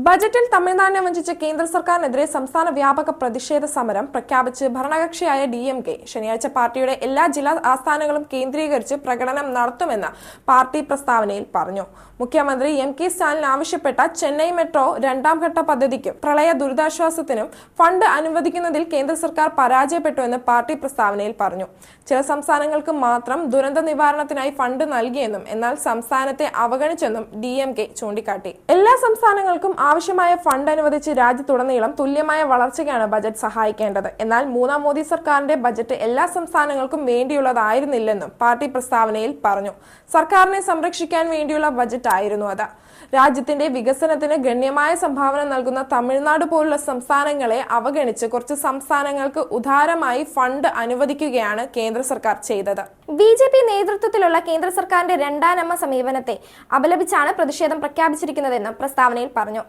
ബജറ്റിൽ തമിഴ്നാടിനെ വഞ്ചിച്ച കേന്ദ്ര സർക്കാരിനെതിരെ സംസ്ഥാന വ്യാപക പ്രതിഷേധ സമരം പ്രഖ്യാപിച്ച് ഭരണകക്ഷിയായ DMK ശനിയാഴ്ച പാർട്ടിയുടെ എല്ലാ ജില്ലാ ആസ്ഥാനങ്ങളും കേന്ദ്രീകരിച്ച് പ്രകടനം നടത്തുമെന്ന് പാർട്ടി പ്രസ്താവനയിൽ പറഞ്ഞു. മുഖ്യമന്ത്രി MK സ്റ്റാലിൻ ആവശ്യപ്പെട്ട ചെന്നൈ മെട്രോ രണ്ടാം ഘട്ട പദ്ധതിക്കും പ്രളയ ദുരിതാശ്വാസത്തിനും ഫണ്ട് അനുവദിക്കുന്നതിൽ കേന്ദ്ര സർക്കാർ പരാജയപ്പെട്ടുവെന്ന് പാർട്ടി പ്രസ്താവനയിൽ പറഞ്ഞു. ചില സംസ്ഥാനങ്ങൾക്ക് മാത്രം ദുരന്ത നിവാരണത്തിനായി ഫണ്ട് നൽകിയെന്നും എന്നാൽ സംസ്ഥാനത്തെ അവഗണിച്ചെന്നും DMK ചൂണ്ടിക്കാട്ടി. എല്ലാ സംസ്ഥാനങ്ങൾക്കും ആവശ്യമായ ഫണ്ട് അനുവദിച്ച് രാജ്യത്തുടനീളം തുല്യമായ വളർച്ചയ്ക്കാണ് ബജറ്റ് സഹായിക്കേണ്ടത്. എന്നാൽ മൂന്നാം മോദി സർക്കാരിന്റെ ബജറ്റ് എല്ലാ സംസ്ഥാനങ്ങൾക്കും വേണ്ടിയുള്ളതായിരുന്നില്ലെന്നും പാർട്ടി പ്രസ്താവനയിൽ പറഞ്ഞു. സർക്കാരിനെ സംരക്ഷിക്കാൻ വേണ്ടിയുള്ള ബജറ്റ് ആയിരുന്നു അത്. രാജ്യത്തിന്റെ വികസനത്തിന് ഗണ്യമായ സംഭാവന നൽകുന്ന തമിഴ്നാട് പോലുള്ള സംസ്ഥാനങ്ങളെ അവഗണിച്ച് കുറച്ച് സംസ്ഥാനങ്ങൾക്ക് ഉദാരമായി ഫണ്ട് അനുവദിക്കുകയാണ് കേന്ദ്ര സർക്കാർ ചെയ്തത്. BJP നേതൃത്വത്തിലുള്ള കേന്ദ്ര സർക്കാരിന്റെ രണ്ടാനമ്മ സമീപനത്തെ അപലപിച്ചാണ് പ്രതിഷേധം പ്രഖ്യാപിച്ചിരിക്കുന്നതെന്നും പ്രസ്താവനയിൽ പറഞ്ഞു.